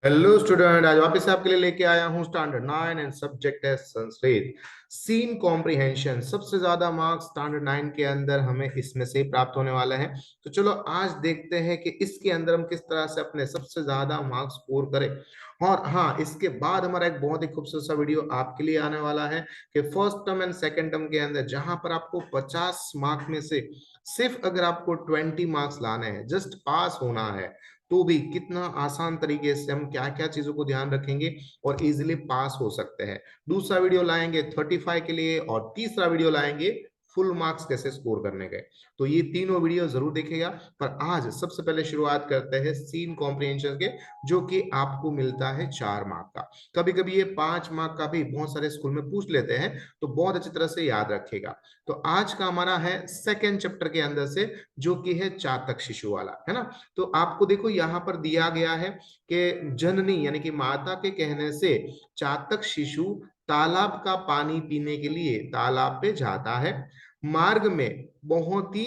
Hello student, आज वापस आपके लिए लेके आया हूँ स्टैंडर्ड 9 एंड सब्जेक्ट है संस्कृत। सीन कॉम्प्रिहेंशन, सबसे ज्यादा मार्क्स स्टैंडर्ड 9 के अंदर हमें इसमें से ही प्राप्त होने वाला है। तो चलो आज देखते हैं कि इसके अंदर हम किस तरह से अपने सबसे ज्यादा मार्क्स स्कोर करें। और हाँ, इसके बाद हमारा एक बहुत ही खूबसूरत सा वीडियो आपके लिए आने वाला है कि first term and second term के अंदर जहां पर आपको 50 मार्क्स में से सिर्फ अगर आपको 20 मार्क्स लाने हैं, जस्ट पास होना है, तो भी कितना आसान तरीके से हम क्या क्या चीजों को ध्यान रखेंगे और इजीली पास हो सकते हैं। दूसरा वीडियो लाएंगे 35 के लिए और तीसरा वीडियो लाएंगे फुल मार्क्स कैसे स्कोर करने के। तो ये तीनों वीडियो जरूर देखेगा। पर आज सबसे पहले शुरुआत करते हैं सीन कॉम्प्रिहेंशन के, जो कि आपको मिलता है 4 मार्क का। कभी कभी ये 5 मार्क का भी बहुत सारे स्कूल में पूछ लेते हैं, तो बहुत अच्छी तरह से याद रखेगा। तो आज का हमारा है सेकेंड चैप्टर के अंदर से, जो कि है चातक शिशु वाला, है ना। तो आपको देखो यहाँ पर दिया गया है कि जननी यानी कि माता के कहने से चातक शिशु तालाब का पानी पीने के लिए तालाब पे जाता है। मार्ग में बहुत ही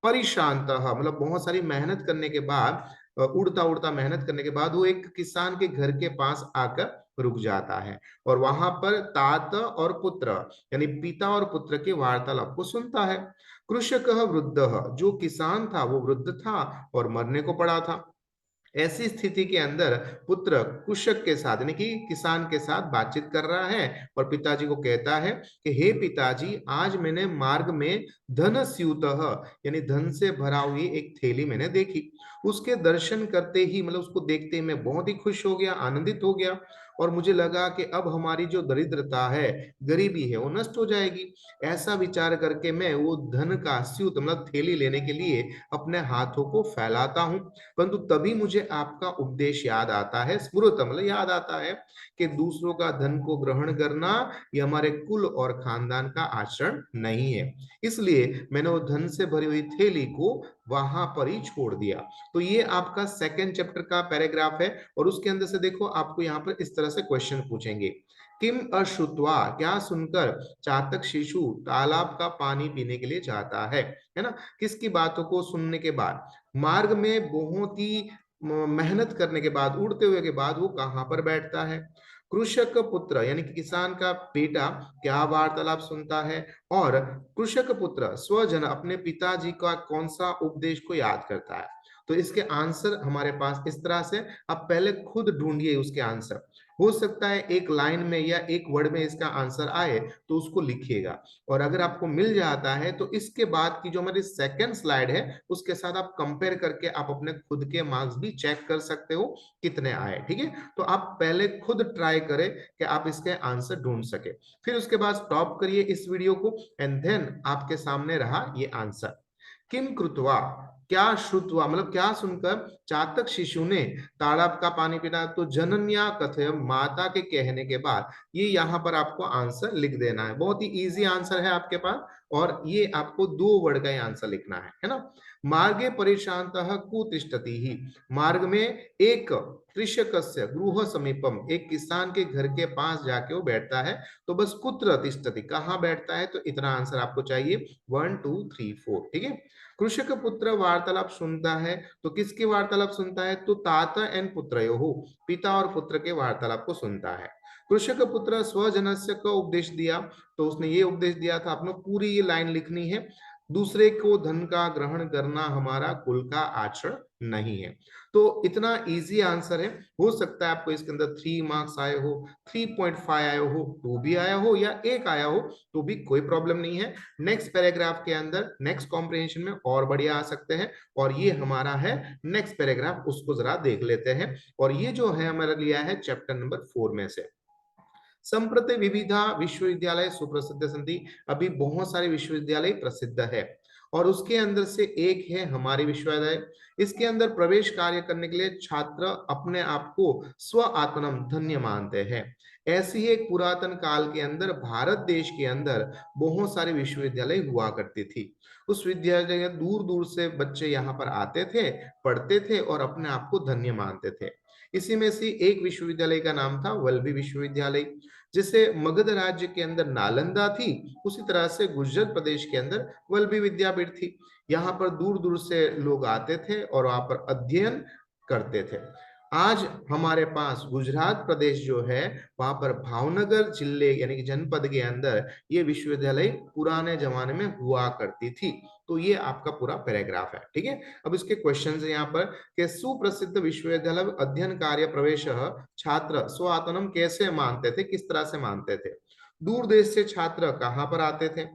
परिश्रांतः मतलब बहुत सारी मेहनत करने के बाद, उड़ता उड़ता मेहनत करने के बाद वो एक किसान के घर के पास आकर रुक जाता है और वहां पर तात और पुत्र यानी पिता और पुत्र के वार्तालाप को सुनता है। कृषक वृद्ध, जो किसान था वो वृद्ध था और मरने को पड़ा था। ऐसी स्थिति के अंदर पुत्र कृषक के साथ यानी कि किसान के साथ बातचीत कर रहा है और पिताजी को कहता है कि हे पिताजी, आज मैंने मार्ग में धन स्यूत यानी धन से भरा हुई एक थैली मैंने देखी। उसके दर्शन करते ही मतलब उसको देखते ही मैं बहुत ही खुश हो गया, आनंदित हो गया और मुझे लगा कि अब हमारी जो दरिद्रता है, गरीबी है, वो नष्ट हो जाएगी। ऐसा विचार करके मैं वो धन का स्यूत मतलब थैली लेने के लिए अपने हाथों को फैलाता हूँ। परंतु तभी मुझे आपका उपदेश याद आता है, स्मृत मतलब याद आता है कि दूसरों का धन को ग्रहण करना ये हमारे कुल और खानदान का आचरण नहीं है। इसलिए मैंने वो धन से भरी हुई थैली को वहां पर ही छोड़ दिया। तो ये आपका सेकेंड चैप्टर का पैराग्राफ है और उसके अंदर से देखो आपको यहाँ पर इस तरह से क्वेश्चन पूछेंगे। किम अश्रुत्वा, क्या सुनकर चातक शिशु तालाब का पानी पीने के लिए जाता है ना। किसकी बातों को सुनने के बाद, मार्ग में बहुत ही मेहनत करने के बाद, उड़ते हुए के बाद वो कहाँ पर बैठता है। कृषक पुत्र यानी कि किसान का बेटा क्या वार्तालाप सुनता है और कृषक पुत्र स्वजन अपने पिताजी का कौन सा उपदेश को याद करता है। तो इसके आंसर हमारे पास इस तरह से, आप पहले खुद ढूंढिए उसके आंसर। हो सकता है एक लाइन में या एक वर्ड में इसका आंसर आए, तो उसको लिखिएगा। और अगर आपको मिल जाता है तो इसके बाद की जो हमारी सेकंड स्लाइड है उसके साथ आप कंपेयर करके आप अपने खुद के मार्क्स भी चेक कर सकते हो कितने आए। ठीक है, तो आप पहले खुद ट्राई करें कि आप इसके आंसर ढूंढ सके, फिर उसके बाद स्टॉप करिए इस वीडियो को एंड देन आपके सामने रहा ये आंसर। किम कृत्वा, क्या श्रुत्वा मतलब क्या सुनकर चातक शिशु ने तालाब का पानी पीना। तो जनन्या कथय, माता के कहने के बाद, ये यहाँ पर आपको आंसर लिख देना है। बहुत ही इजी आंसर है आपके पास और ये आपको 2 वर्ड का ही आंसर लिखना है ना। मार्गे परिशांत कुतिष्ठति ही, मार्ग में एक कृषक गृह समीपम, एक किसान के घर के पास जाके वो बैठता है। तो बस कुत्र तिष्ठति, कहाँ बैठता है, तो इतना आंसर आपको चाहिए 1 2 3 4। ठीक है, कृषक पुत्र वार्तालाप सुनता है, तो किसके वार्तालाप सुनता है, तो ताता एंड पुत्रयोः, पिता और पुत्र के वार्तालाप को सुनता है। कृषक पुत्र स्वजनस्य का उपदेश दिया, तो उसने ये उपदेश दिया था, आपने पूरी ये लाइन लिखनी है। दूसरे को धन का ग्रहण करना हमारा कुल का आचरण नहीं है। तो इतना इजी आंसर है। हो सकता है आपको इसके अंदर 3 मार्क्स आए हो, 3.5 आए हो, 2 भी आया हो या 1 आया हो, तो भी कोई प्रॉब्लम नहीं है। नेक्स्ट पैराग्राफ के अंदर नेक्स्ट कॉम्प्रिहेंशन में और बढ़िया आ सकते हैं। और ये हमारा है नेक्स्ट पैराग्राफ, उसको जरा देख लेते हैं। और ये जो है हमारा लिया है चैप्टर नंबर 4 में से। संप्रति विविधा विश्वविद्यालय सुप्रसिद्ध संति, अभी बहुत सारे विश्वविद्यालय प्रसिद्ध है और उसके अंदर से एक है हमारी विश्वविद्यालय। इसके अंदर प्रवेश कार्य करने के लिए छात्र अपने आप को स्व आत्मनम धन्य मानते हैं। ऐसी ही एक पुरातन काल के अंदर भारत देश के अंदर बहुत सारे विश्वविद्यालय हुआ करती थी। उस विद्यालय दूर दूर से बच्चे यहाँ पर आते थे, पढ़ते थे और अपने आप को धन्य मानते थे। इसी में से एक विश्वविद्यालय का नाम था वल्लभी विश्वविद्यालय। जैसे मगध राज्य के अंदर नालंदा थी, उसी तरह से गुजरात प्रदेश के अंदर वल्लभी विद्यापीठ थी। यहाँ पर दूर दूर से लोग आते थे और वहां पर अध्ययन करते थे। आज हमारे पास गुजरात प्रदेश जो है, वहां पर भावनगर जिले यानी कि जनपद के अंदर ये विश्वविद्यालय पुराने जमाने में हुआ करती थी। तो ये आपका पूरा पैराग्राफ है, ठीक है। अब इसके क्वेश्चन है यहाँ पर कि सुप्रसिद्ध विश्वविद्यालय अध्ययन कार्य प्रवेश छात्र स्वातनम कैसे मानते थे, किस तरह से मानते थे। दूर देश से छात्र कहाँ पर आते थे,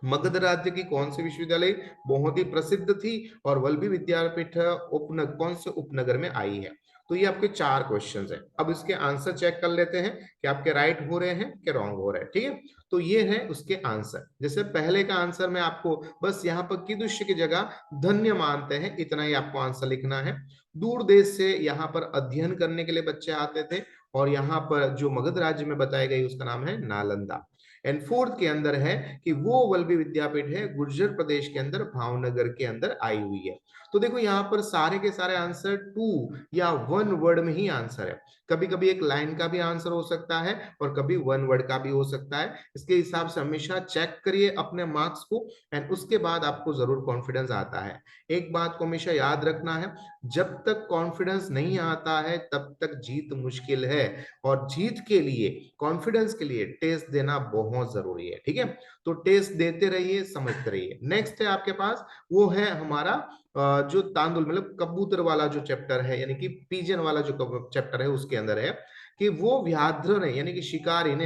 मगध राज्य की कौन सी विश्वविद्यालय बहुत ही प्रसिद्ध थी और वल्लभी विद्यापीठ कौन से उपनगर में आई है। तो ये आपके 4 क्वेश्चंस हैं। अब इसके आंसर चेक कर लेते हैं कि आपके राइट हो रहे हैं कि रॉन्ग हो रहे हैं, ठीक है। तो ये है उसके आंसर। जैसे पहले का आंसर में आपको बस यहाँ पर कीदृश्य की जगह धन्य मानते हैं, इतना ही आपको आंसर लिखना है। दूर देश से यहाँ पर अध्ययन करने के लिए बच्चे आते थे, और यहाँ पर जो मगध राज्य में बताई गई उसका नाम है नालंदा। एंड फोर्थ के अंदर है कि वो वल्लभी विद्यापीठ है गुर्जर प्रदेश के अंदर भावनगर के अंदर आई हुई है। तो देखो यहाँ पर सारे के सारे आंसर 2 या 1 वर्ड में ही आंसर है। कभी कभी एक लाइन का भी आंसर हो सकता है और कभी 1 वर्ड का भी हो सकता है। इसके हिसाब से हमेशा चेक करिए अपने मार्क्स को, एंड उसके बाद आपको जरूर कॉन्फिडेंस आता है। एक बात को हमेशा याद रखना है, जब तक कॉन्फिडेंस नहीं आता है तब तक जीत मुश्किल है, और जीत के लिए, कॉन्फिडेंस के लिए टेस्ट देना बहुत जरूरी है, ठीक है। तो टेस्ट देते रहिए, समझते रहिए। नेक्स्ट है आपके पास, वो है हमारा जो तांदुल मतलब कबूतर वाला जो चैप्टर है, यानी कि पीजन वाला जो चैप्टर है, उसके अंदर है कि वो व्याघ्र ने यानी कि शिकारी ने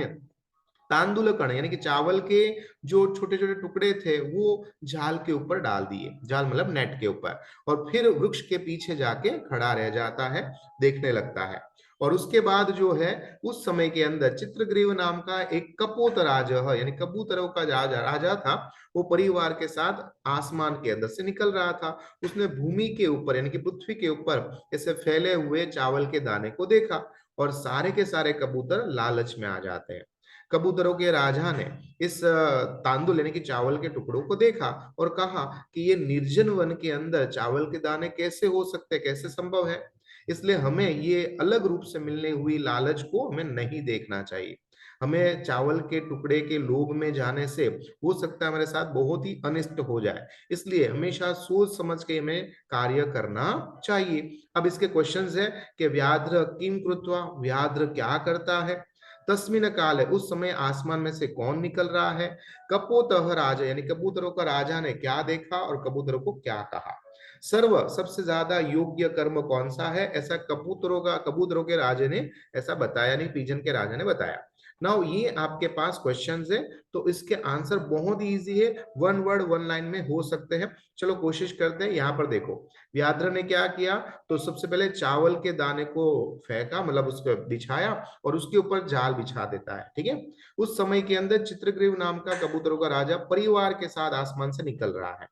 तांदुल कण यानी कि चावल के जो छोटे छोटे टुकड़े थे वो झाल के ऊपर डाल दिए, झाल मतलब नेट के ऊपर, और फिर वृक्ष के पीछे जाके खड़ा रह जाता है, देखने लगता है। और उसके बाद जो है उस समय के अंदर चित्रग्रीव नाम का एक कपोत राजा है, यानी कबूतरों का राजा था, वो परिवार के साथ आसमान के अंदर से निकल रहा था। उसने भूमि के ऊपर यानी कि पृथ्वी के ऊपर ऐसे फैले हुए चावल के दाने को देखा, और सारे के सारे कबूतर लालच में आ जाते हैं। कबूतरों के राजा ने इस तांदुल यानी कि चावल के टुकड़ों को देखा और कहा कि ये निर्जन वन के अंदर चावल के दाने कैसे हो सकते, कैसे संभव है। इसलिए हमें ये अलग रूप से मिलने हुई लालच को हमें नहीं देखना चाहिए। हमें चावल के टुकड़े के लोभ में जाने से हो सकता है हमारे साथ बहुत ही अनिष्ट हो जाए। इसलिए हमेशा सोच समझ के हमें कार्य करना चाहिए। अब इसके क्वेश्चंस है कि व्याघ्र किम कृत्वा, व्याघ्र क्या करता है। तस्मिन काल है, उस समय आसमान में से कौन निकल रहा है। कपोतः राजा यानी कबूतरों का राजा ने क्या देखा और कबूतरों को क्या कहा। सर्व सबसे ज्यादा योग्य कर्म कौन सा है, ऐसा कबूतरों के राजा ने ऐसा बताया, नहीं पीजन के राजा ने बताया। नाउ ये आपके पास क्वेश्चंस है, तो इसके आंसर बहुत ही इजी है, 1 वर्ड 1 लाइन में हो सकते हैं। चलो कोशिश करते हैं। यहाँ पर देखो व्याघ्र ने क्या किया, तो सबसे पहले चावल के दाने को फेंका, मतलब उस पर बिछाया और उसके ऊपर जाल बिछा देता है, ठीक है। उस समय के अंदर चित्रग्रीव नाम का कबूतरों का राजा परिवार के साथ आसमान से निकल रहा है।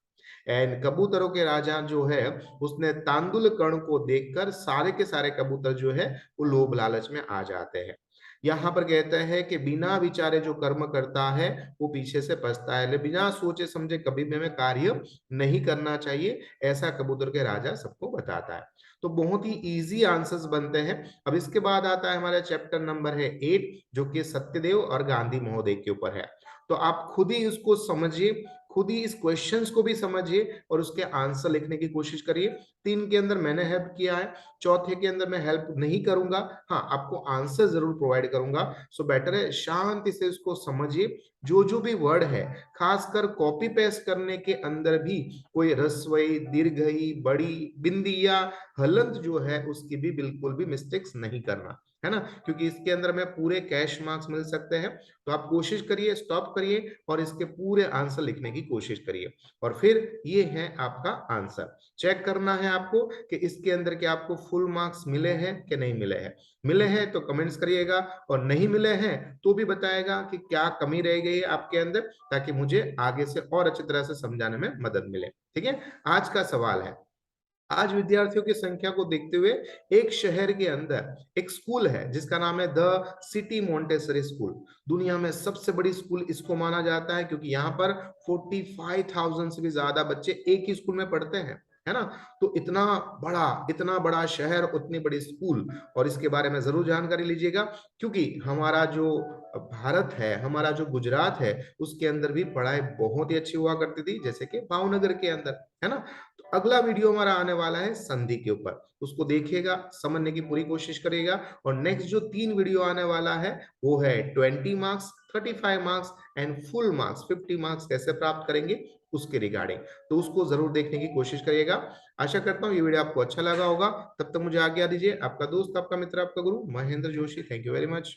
एंड कबूतरों के राजा जो है उसने तांदुल कण को देखकर सारे के सारे कबूतर जो है वो लोभ लालच में आ जाते हैं। यहाँ पर कहते हैं कि बिना विचारे जो कर्म करता है वो पीछे से पछता है, बिना सोचे समझे कभी भी हमें कार्य नहीं करना चाहिए, ऐसा कबूतर के राजा सबको बताता है। तो बहुत ही इजी आंसर्स बनते हैं। अब इसके बाद आता है हमारा चैप्टर नंबर है 8, जो कि सत्यदेव और गांधी महोदय के ऊपर है। तो आप खुद ही उसको समझिए, खुद ही इस क्वेश्चंस को भी समझिए और उसके आंसर लिखने की कोशिश करिए। 3 के अंदर मैंने हेल्प किया है, चौथे के अंदर मैं हेल्प नहीं करूंगा, हाँ आपको आंसर जरूर प्रोवाइड करूंगा। सो बेटर है शांति से इसको समझिए। जो भी वर्ड है खासकर कॉपी पेस्ट करने के अंदर भी कोई ह्रस्वई, दीर्घई, बड़ी, बिंदी या हलंत जो है उसकी भी बिल्कुल भी मिस्टेक्स नहीं करना है ना, क्योंकि इसके अंदर में पूरे कैश मार्क्स मिल सकते हैं। तो आप कोशिश करिए, स्टॉप करिए और इसके पूरे आंसर लिखने की कोशिश करिए, और फिर ये है आपका आंसर। चेक करना है आपको कि इसके अंदर के आपको फुल मार्क्स मिले हैं कि नहीं मिले हैं। मिले हैं तो कमेंट्स करिएगा, और नहीं मिले हैं तो भी बताएगा कि क्या कमी रह गई है आपके अंदर, ताकि मुझे आगे से और अच्छी तरह से समझाने में मदद मिले, ठीक है। आज का सवाल है, आज विद्यार्थियों की संख्या को देखते हुए एक शहर के अंदर एक स्कूल है जिसका नाम है द सिटी मोंटेसरी स्कूल। दुनिया में सबसे बड़ी स्कूल इसको माना जाता है, क्योंकि यहाँ पर 45,000 से भी ज्यादा बच्चे एक ही स्कूल में पढ़ते हैं। है ना? तो इतना बड़ा शहर, उतनी बड़ी स्कूल और इसके बारे में ज़रूर जानकारी लीजिएगा क्योंकि हमारा जो भारत है, हमारा जो गुजरात है, उसके अंदर भी पढ़ाई बहुत ही अच्छी हुआ करती थी, जैसे कि भावनगर के अंदर, है ना? तो अगला वीडियो हमारा आने वाला है संधि के ऊपर, उसको देखिएगा, समझने की पूरी कोशिश करिएगा और नेक्स्ट जो 3 वीडियो आने वाला है, वो है 20 marks, 35 marks and full marks 50 marks कैसे प्राप्त करेंगे, उसके रिगार्डिंग। तो उसको ज़रूर देखने की कोशिश करिएगा। आशा करता हूँ ये वीडियो आपको अच्छा लगा होगा। तब तक मुझे आज्ञा दीजिए। आपका दोस्त, आपका मित्र, आपका गुरु Mahendra Joshi. Thank you very much.